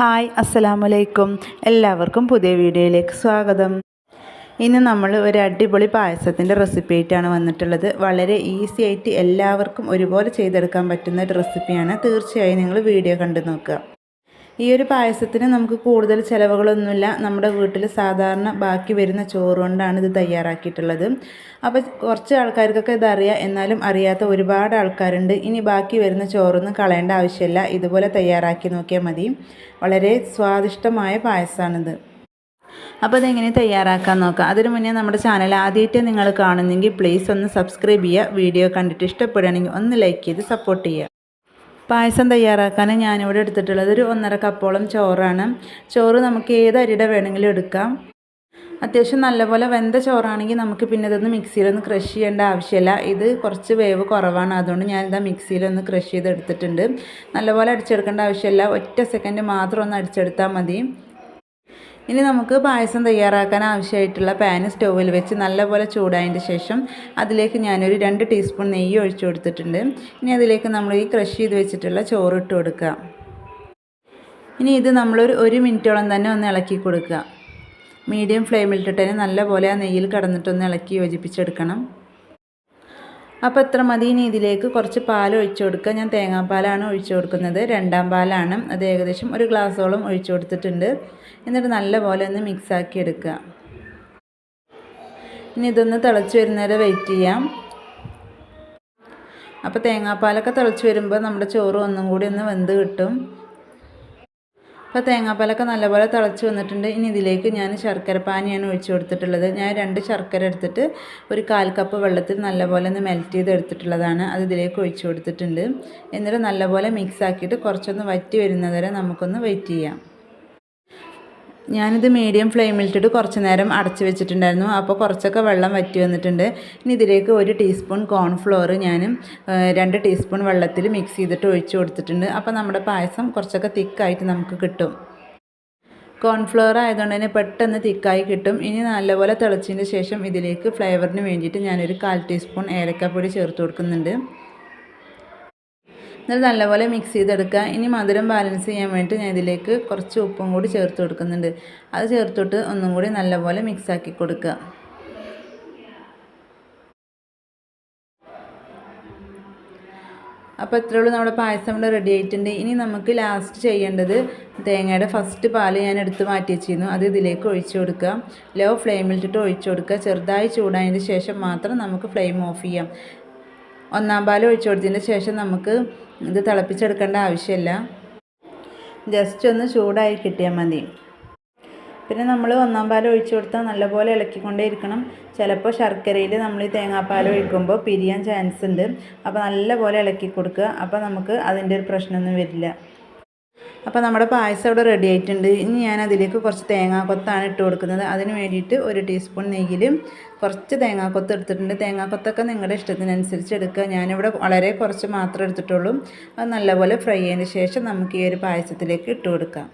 Hi അസ്സലാമലൈക്കും. എല്ലാവർക്കും പുതിയ വീഡിയോയിലേക്ക് സ്വാഗതം. ഇന്ന് നമ്മൾ ഒരു അടിപൊളി പായസത്തിൻ്റെ റെസിപ്പി ആയിട്ടാണ് വന്നിട്ടുള്ളത്. വളരെ ഈസി ആയിട്ട് എല്ലാവർക്കും ഒരുപോലെ ചെയ്തെടുക്കാൻ പറ്റുന്ന ഒരു റെസിപ്പിയാണ്. തീർച്ചയായും നിങ്ങൾ വീഡിയോ കണ്ടു നോക്കുക. ഈ ഒരു പായസത്തിന് നമുക്ക് കൂടുതൽ ചിലവുകളൊന്നുമില്ല. നമ്മുടെ വീട്ടിൽ സാധാരണ ബാക്കി വരുന്ന ചോറ് കൊണ്ടാണ് ഇത് തയ്യാറാക്കിയിട്ടുള്ളത്. അപ്പോൾ കുറച്ച് ആൾക്കാർക്കൊക്കെ ഇതറിയാം, എന്നാലും അറിയാത്ത ഒരുപാട് ആൾക്കാരുണ്ട്. ഇനി ബാക്കി വരുന്ന ചോറൊന്നും കളയേണ്ട ആവശ്യമില്ല, ഇതുപോലെ തയ്യാറാക്കി നോക്കിയാൽ മതി. വളരെ സ്വാദിഷ്ടമായ പായസമാണിത്. അപ്പോൾ അതെങ്ങനെ തയ്യാറാക്കാൻ നോക്കാം. അതിനു മുന്നേ നമ്മുടെ ചാനൽ ആദ്യമായിട്ട് നിങ്ങൾ കാണുന്നെങ്കിൽ പ്ലീസ് ഒന്ന് സബ്സ്ക്രൈബ് ചെയ്യുക. വീഡിയോ കണ്ടിട്ട് ഇഷ്ടപ്പെടുകയാണെങ്കിൽ ഒന്ന് ലൈക്ക് ചെയ്ത് സപ്പോർട്ട് ചെയ്യുക. പായസം തയ്യാറാക്കാൻ ഞാനിവിടെ എടുത്തിട്ടുള്ളത് ഒരു 1.5 കപ്പോളം ചോറാണ്. ചോറ് നമുക്ക് ഏത് അരിയുടെ വേണമെങ്കിലും എടുക്കാം. അത്യാവശ്യം നല്ലപോലെ വെന്ത ചോറാണെങ്കിൽ നമുക്ക് പിന്നെ ഇതൊന്ന് മിക്സിയിലൊന്ന് ക്രഷ് ചെയ്യേണ്ട ആവശ്യമില്ല. ഇത് കുറച്ച് വേവ് കുറവാണ്, അതുകൊണ്ട് ഞാനിതാ മിക്സിയിലൊന്ന് ക്രഷ് ചെയ്തെടുത്തിട്ടുണ്ട്. നല്ലപോലെ അടിച്ചെടുക്കേണ്ട ആവശ്യമില്ല, ഒറ്റ സെക്കൻഡ് മാത്രം ഒന്ന് അടിച്ചെടുത്താൽ മതി. ഇനി നമുക്ക് പായസം തയ്യാറാക്കാൻ ആവശ്യമായിട്ടുള്ള പാൻ സ്റ്റൗവിൽ വെച്ച് നല്ലപോലെ ചൂടായതിന് ശേഷം അതിലേക്ക് ഞാനൊരു 2 ടീസ്പൂൺ നെയ്യ് ഒഴിച്ചു കൊടുത്തിട്ടുണ്ട്. ഇനി അതിലേക്ക് നമ്മൾ ഈ ക്രഷ് ചെയ്ത് വെച്ചിട്ടുള്ള ചോറ് ഇട്ട് കൊടുക്കുക. ഇനി ഇത് നമ്മളൊരു 1 മിനിറ്റോളം തന്നെ ഒന്ന് ഇളക്കി കൊടുക്കുക. മീഡിയം ഫ്ലെയിമിലിട്ടിട്ട് തന്നെ നല്ലപോലെ ആ നെയ്യിൽ കടന്നിട്ടൊന്ന് ഇളക്കി യോജിപ്പിച്ചെടുക്കണം. അപ്പോൾ ഇത്ര മതി. ഇനി ഇതിലേക്ക് കുറച്ച് പാൽ ഒഴിച്ചു കൊടുക്കുക. ഞാൻ തേങ്ങാപ്പാലാണ് ഒഴിച്ചു കൊടുക്കുന്നത്, 2ാം പാലാണ്. അത് ഏകദേശം 1 ഗ്ലാസ്സോളം ഒഴിച്ചു കൊടുത്തിട്ടുണ്ട്. എന്നിട്ട് നല്ലപോലെ ഒന്ന് മിക്സാക്കി എടുക്കുക. ഇനി ഇതൊന്ന് തിളച്ച് വരുന്നവരെ വെയിറ്റ് ചെയ്യാം. അപ്പോൾ തേങ്ങാപ്പാലൊക്കെ തിളച്ച് വരുമ്പോൾ നമ്മുടെ ചോറ് ഒന്നും കൂടി ഒന്ന് വെന്ത് കിട്ടും. അപ്പോൾ തേങ്ങാപ്പാലൊക്കെ നല്ലപോലെ തിളച്ച് വന്നിട്ടുണ്ട്. ഇനി ഇതിലേക്ക് ഞാൻ ശർക്കര പാനിയാണ് ഒഴിച്ച് കൊടുത്തിട്ടുള്ളത്. ഞാൻ 2 ശർക്കര എടുത്തിട്ട് ഒരു 1/4 കപ്പ് വെള്ളത്തിൽ നല്ലപോലെ ഒന്ന് മെൽറ്റ് ചെയ്ത് എടുത്തിട്ടുള്ളതാണ്. അത് ഇതിലേക്ക് ഒഴിച്ച് കൊടുത്തിട്ടുണ്ട്. എന്നിട്ട് നല്ലപോലെ മിക്സ് ആക്കിയിട്ട് കുറച്ചൊന്ന് വറ്റി വരുന്നതുവരെ നമുക്കൊന്ന് വെയിറ്റ് ചെയ്യാം. ഞാനിത് മീഡിയം ഫ്ലെയിമിലിട്ടിട്ട് കുറച്ച് നേരം അടച്ച് വെച്ചിട്ടുണ്ടായിരുന്നു. അപ്പോൾ കുറച്ചൊക്കെ വെള്ളം വറ്റി വന്നിട്ടുണ്ട്. ഇനി ഇതിലേക്ക് 1 ടീസ്പൂൺ കോൺഫ്ലോർ ഞാൻ 2 ടീസ്പൂൺ വെള്ളത്തിൽ മിക്സ് ചെയ്തിട്ട് ഒഴിച്ച് കൊടുത്തിട്ടുണ്ട്. അപ്പോൾ നമ്മുടെ പായസം കുറച്ചൊക്കെ തിക്കായിട്ട് നമുക്ക് കിട്ടും. കോൺഫ്ലോർ ആയതുകൊണ്ട് തന്നെ പെട്ടെന്ന് തിക്കായി കിട്ടും. ഇനി നല്ലപോലെ തിളച്ചതിന് ശേഷം ഇതിലേക്ക് ഫ്ലേവറിന് വേണ്ടിയിട്ട് ഞാനൊരു 1/4 ടീസ്പൂൺ ഏലക്കാപ്പൊടി ചേർത്ത് കൊടുക്കുന്നുണ്ട്. എന്നിട്ട് നല്ലപോലെ മിക്സ് ചെയ്തെടുക്കുക. ഇനി മധുരം ബാലൻസ് ചെയ്യാൻ വേണ്ടിയിട്ട് ഞാൻ ഇതിലേക്ക് കുറച്ച് ഉപ്പും കൂടി ചേർത്ത് കൊടുക്കുന്നുണ്ട്. അത് ചേർത്തിട്ട് ഒന്നും കൂടി നല്ലപോലെ മിക്സാക്കി കൊടുക്കുക. അപ്പോൾ ഇത്രയുള്ളൂ, നമ്മുടെ പായസം ഇവിടെ റെഡി ആയിട്ടുണ്ട്. ഇനി നമുക്ക് ലാസ്റ്റ് ചെയ്യേണ്ടത് തേങ്ങയുടെ ഫസ്റ്റ് പാൽ ഞാൻ എടുത്ത് മാറ്റി വെച്ചിരുന്നു, അത് ഇതിലേക്ക് ഒഴിച്ചു കൊടുക്കുക. ലോ ഫ്ലെയിമിലിട്ടിട്ട് ഒഴിച്ചു കൊടുക്കുക. ചെറുതായി ചൂടായതിന് ശേഷം മാത്രം നമുക്ക് ഫ്ലെയിം ഓഫ് ചെയ്യാം. 1ാം പാൽ ഒഴിച്ചു കൊടുത്തതിന് ശേഷം നമുക്ക് ഇത് തിളപ്പിച്ചെടുക്കേണ്ട ആവശ്യമില്ല, ജസ്റ്റ് ഒന്ന് ചൂടായി കിട്ടിയാൽ മതി. പിന്നെ നമ്മൾ 1ാം പാൽ ഒഴിച്ചു കൊടുത്താൽ നല്ലപോലെ ഇളക്കിക്കൊണ്ടേ ഇരിക്കണം. ചിലപ്പോൾ ശർക്കരയിൽ നമ്മൾ ഈ തേങ്ങാപ്പാൽ ഒഴിക്കുമ്പോൾ പിരിയാൻ ചാൻസ് ഉണ്ട്. അപ്പോൾ നല്ലപോലെ ഇളക്കി കൊടുക്കുക. അപ്പോൾ നമുക്ക് അതിൻ്റെ ഒരു പ്രശ്നമൊന്നും വരില്ല. അപ്പോൾ നമ്മുടെ പായസം ഇവിടെ റെഡി ആയിട്ടുണ്ട്. ഇനി ഞാൻ അതിലേക്ക് കുറച്ച് തേങ്ങാക്കൊത്താണ് ഇട്ട് കൊടുക്കുന്നത്. അതിന് വേണ്ടിയിട്ട് 1 ടീസ്പൂൺ നെയ്യിൽ കുറച്ച് തേങ്ങാക്കൊത്ത് എടുത്തിട്ടുണ്ട്. തേങ്ങാക്കൊത്തൊക്കെ നിങ്ങളുടെ ഇഷ്ടത്തിനനുസരിച്ച് എടുക്കുക. ഞാനിവിടെ വളരെ കുറച്ച് മാത്രമേ എടുത്തിട്ടുള്ളൂ. അത് നല്ലപോലെ ഫ്രൈ ചെയ്തതിന് ശേഷം നമുക്ക് ഈ ഒരു പായസത്തിലേക്ക് ഇട്ട് കൊടുക്കാം.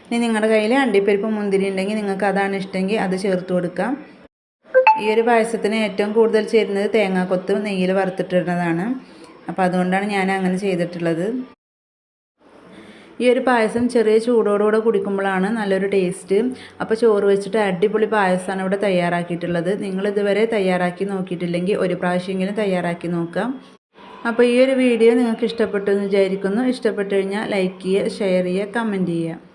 ഇനി നിങ്ങളുടെ കയ്യിൽ അണ്ടിപ്പരിപ്പ് മുന്തിരി ഉണ്ടെങ്കിൽ നിങ്ങൾക്ക് അതാണ് ഇഷ്ടമെങ്കിൽ അത് ചേർത്ത് കൊടുക്കാം. ഈ ഒരു പായസത്തിന് ഏറ്റവും കൂടുതൽ ചേരുന്നത് തേങ്ങാക്കൊത്ത് നെയ്യിൽ വറുത്തിട്ടിടുന്നതാണ്. അപ്പോൾ അതുകൊണ്ടാണ് ഞാൻ അങ്ങനെ ചെയ്തിട്ടുള്ളത്. ഈ ഒരു പായസം ചെറിയ ചൂടോടുകൂടെ കുടിക്കുമ്പോഴാണ് നല്ലൊരു ടേസ്റ്റ്. അപ്പോൾ ചോറ് വെച്ചിട്ട് അടിപൊളി പായസമാണ് ഇവിടെ തയ്യാറാക്കിയിട്ടുള്ളത്. നിങ്ങളിതുവരെ തയ്യാറാക്കി നോക്കിയിട്ടില്ലെങ്കിൽ ഒരു പ്രാവശ്യമെങ്കിലും തയ്യാറാക്കി നോക്കാം. അപ്പോൾ ഈ ഒരു വീഡിയോ നിങ്ങൾക്ക് ഇഷ്ടപ്പെട്ടു എന്ന് വിചാരിക്കുന്നു. ഇഷ്ടപ്പെട്ടു കഴിഞ്ഞാൽ ലൈക്ക് ചെയ്യുക, ഷെയർ ചെയ്യുക, കമൻറ്റ് ചെയ്യുക.